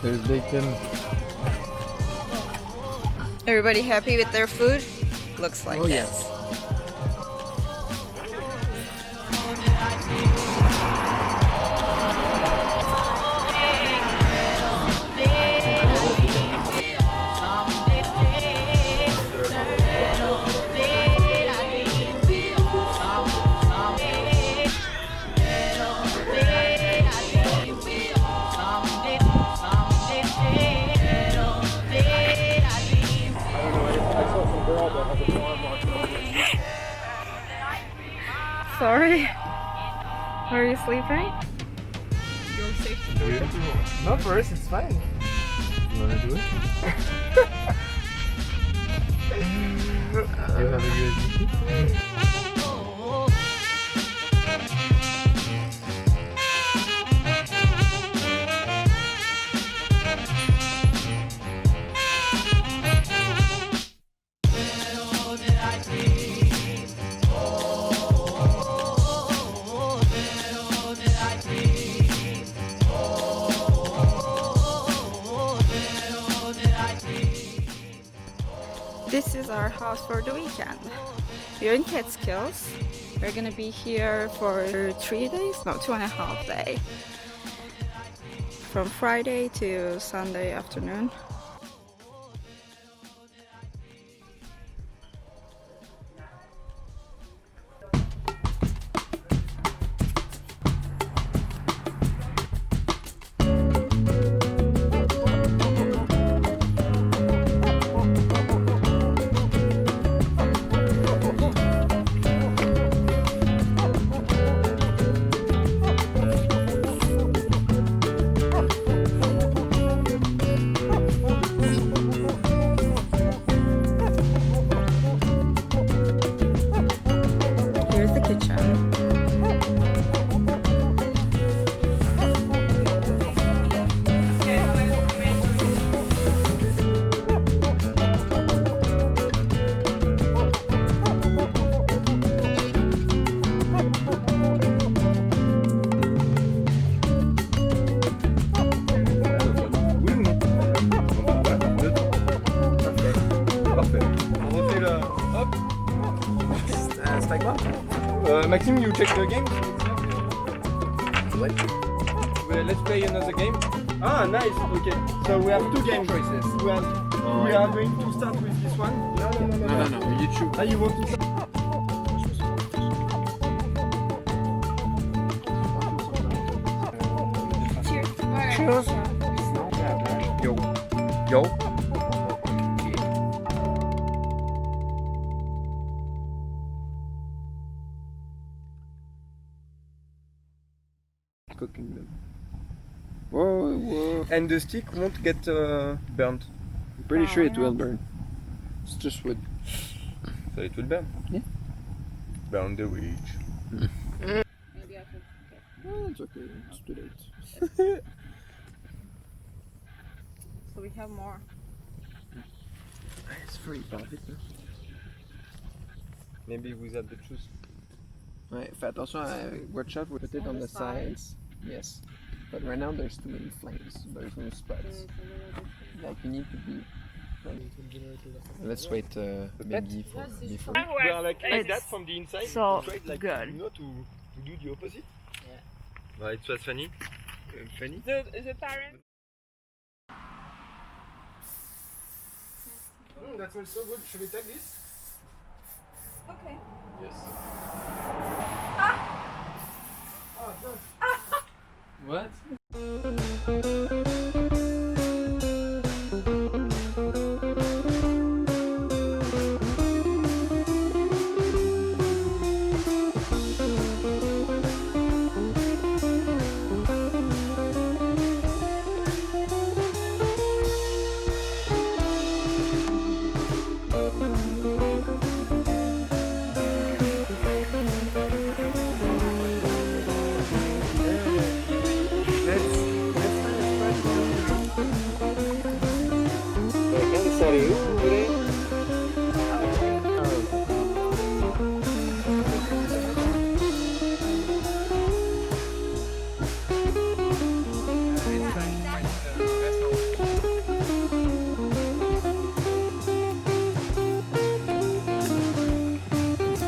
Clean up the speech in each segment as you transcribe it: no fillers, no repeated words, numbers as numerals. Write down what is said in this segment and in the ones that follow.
There's bacon. Everybody happy with their food? Looks like Oh, it. yes. Sorry. Are you sleeping? You're safe to do it. No, for us it's fine. You wanna do it? You have a USB? This is our house for the weekend. We're in Catskills. We're gonna be here for 3 days, no, 2.5 days. From Friday to Sunday afternoon. Here's the kitchen. Maxime, you check the game? What? Well, let's play another game. Ah, nice. Okay. So we have two game choices. We are going to start with this one. No, you choose. Ah, you want to start? Cheers. Yo. Yo. Cooking them. Whoa, whoa. And the stick won't get burnt. I'm pretty sure it will burn. It's just wood. So it will burn? Yeah. Burn the witch. Maybe I could. Oh, it's okay. It's too late. So we have more. It's free, parfait. Maybe vous avez the choose. Ouais, fais attention à watch out, we put it on the sides. Yes. But right now there's too many flames. There's no spots. Like you need to be. Let's wait maybe for before. We are like It's that from the inside. so We tried, like, good. You know, to do the opposite. Yeah. It was funny. Funny. The parent. That smells so good. Should we take this? Okay. Yes. Oh, don't. What?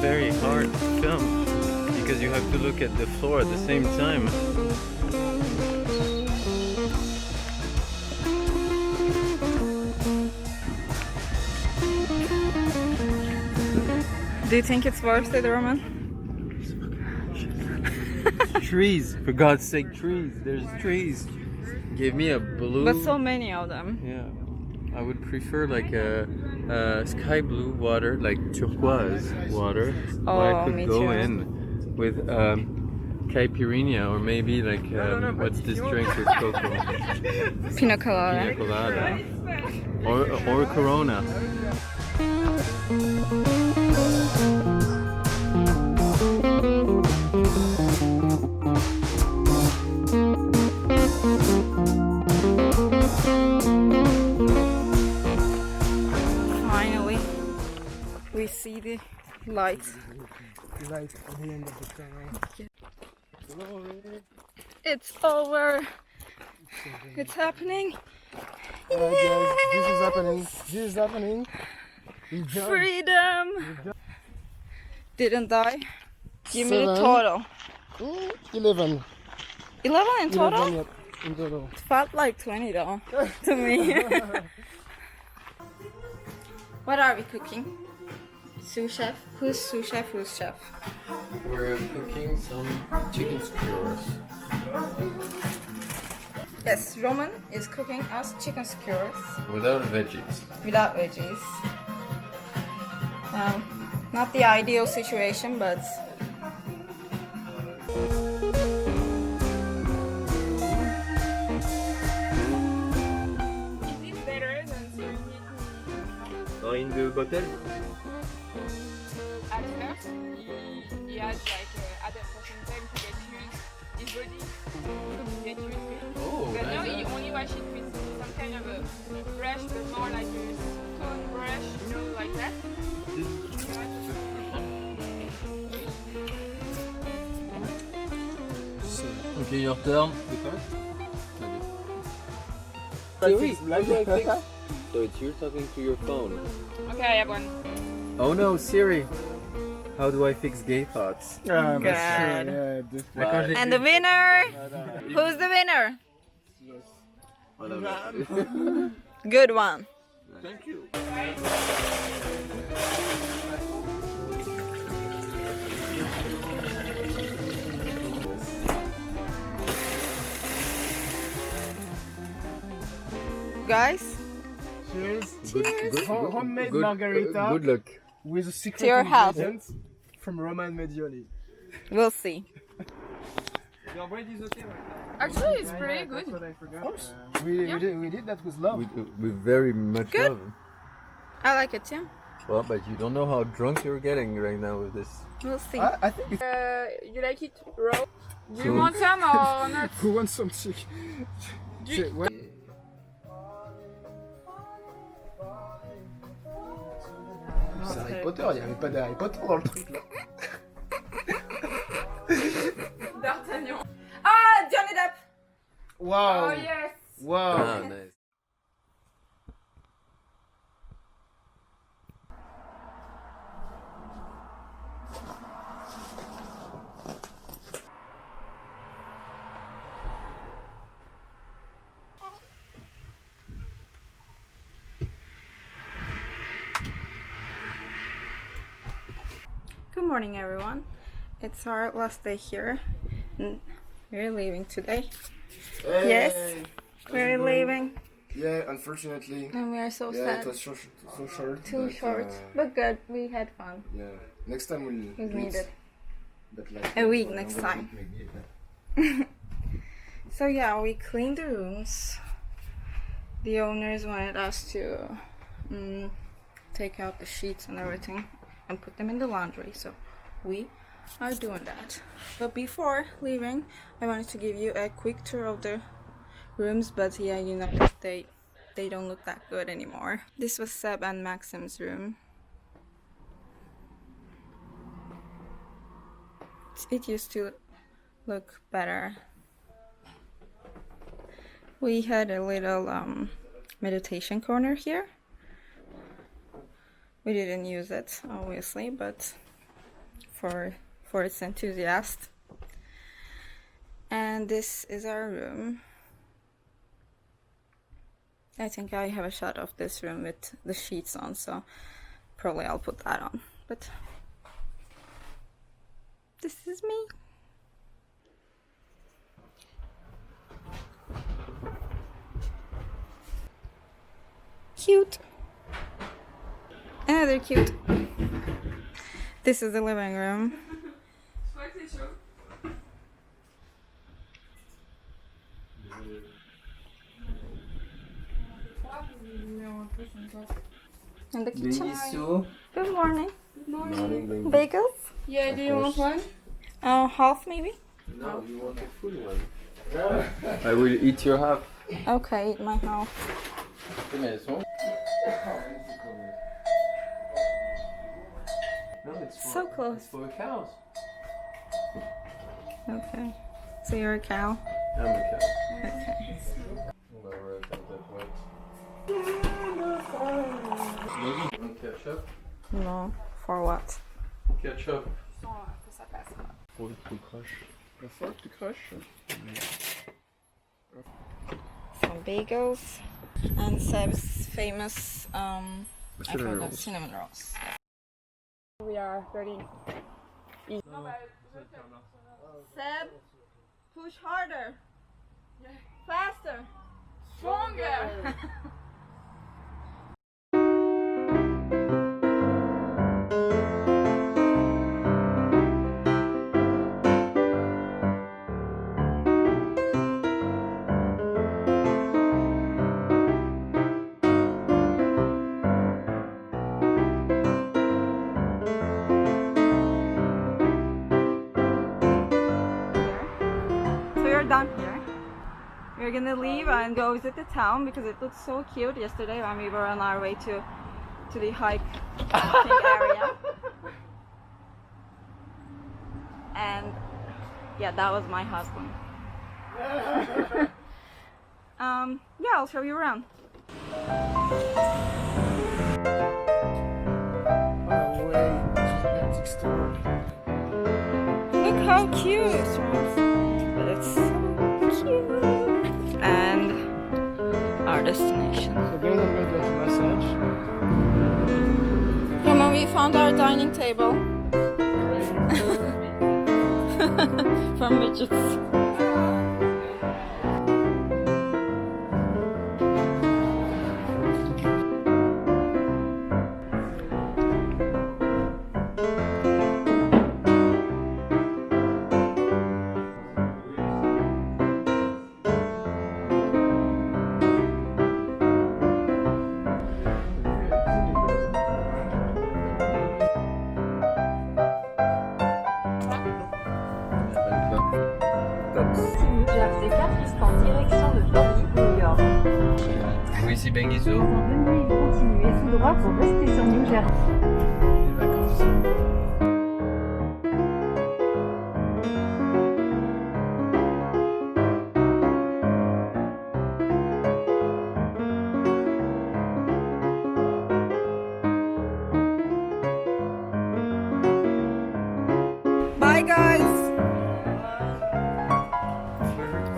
very hard to film because you have to look at the floor at the same time. Do you think it's worth it, Roman? Trees, for God's sake, trees. There's trees. Give me a blue. But so many of them. Yeah, I would prefer like a sky blue water, like turquoise water. Where I Oh, could me go too. in with caipirinha or maybe like what's this drink with cocoa? Pina colada. Pina colada or Corona. Finally, we see the lights. Light at the end of the tunnel. It's over. It's happening. Alright guys, this is happening. This is happening. We've done. Freedom. Didn't die. Give me the 7. total. 11. 11 in total? 11 yet, in total. It felt like 20 though, to me. What are we cooking? Sous chef? Who's sous chef? Who's chef? We're cooking some chicken skewers. Yes, Roman is cooking us chicken skewers Without veggies. without veggies. Not the ideal situation, but Is it better than serving it In the bottle? at first? He has like at a certain time to get used his body to get used to it. Oh, But now he only wash it with some kind of a brush, but more like a stone brush, you know, like that. Okay, your turn. So it's you talking to your phone. Okay, I have one. Oh no, Siri. How do I fix gay thoughts? Ah, God. And the winner? Who's the winner? Good one. Thank you. Guys, Cheers. Homemade margarita Good luck. with a secret To your health. ingredient from Roman Medioli. we'll see. Your bread is okay right now? Actually, it's pretty good. That's what I forgot. We did that with love. With very much Good. love. I like it too. Well, but you don't know how drunk you're getting right now with this. We'll see. I think it's You like it raw? Do you So- want some or not? who wants some chick. Shit, what? C'est Harry Potter, il n'y avait pas d'Harry Potter dans le truc là. D'Artagnan. Ah, Johnny Depp! Wow! Oh yes! Wow! Ah, nice. Good morning, everyone. It's our last day here. And we're leaving today. Hey. Yes, How's we're it going? leaving. Yeah, unfortunately. And we are so Yeah, sad. it was so short. Too but, short. But good, we had fun. Yeah, next time we'll We meet, needed but like, a week for next another time. week maybe. So yeah, we cleaned the rooms. The owners wanted us to take out the sheets and everything and put them in the laundry. So we are doing that. But before leaving, I wanted to give you a quick tour of the rooms. But yeah, you know, they don't look that good anymore. This was Seb and Maxim's room. It used to look better. We had a little meditation corner here. We didn't use it, obviously, but for its enthusiast. And this is our room. I think I have a shot of this room with the sheets on, so probably I'll put that on. But this is me. Cute. They're cute. This is the living room. And the kitchen. Good morning. Good morning. Bagels? Yeah, do you want one? Half maybe? No, you want a full one. I will eat your half. Okay, eat my half. No, it's for, So close. It's for the cows. Okay. So you're a cow? I'm a cow. Okay. Want ketchup? No. For what? Ketchup. Pour le crush. Le fork to crush. Some bagels. And Seb's famous Cinnamon rolls. cinnamon rolls. We are ready. Seb, push harder. Faster. Stronger! So we're done here. We're gonna leave and go visit the town because it looked so cute yesterday when we were on our way to the hiking area. And yeah, that was my husband. Yeah, I'll show you around. Look how cute! It's so cute! And our destination. Mama, we found our dining table. For midgets. New Jersey, 4 en direction de Floride, New York. Vous ici Benguizo. Venez et continuez tout droit pour rester sur New Jersey. Bye guys!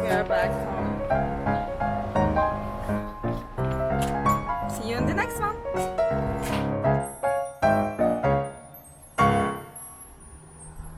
We are back home.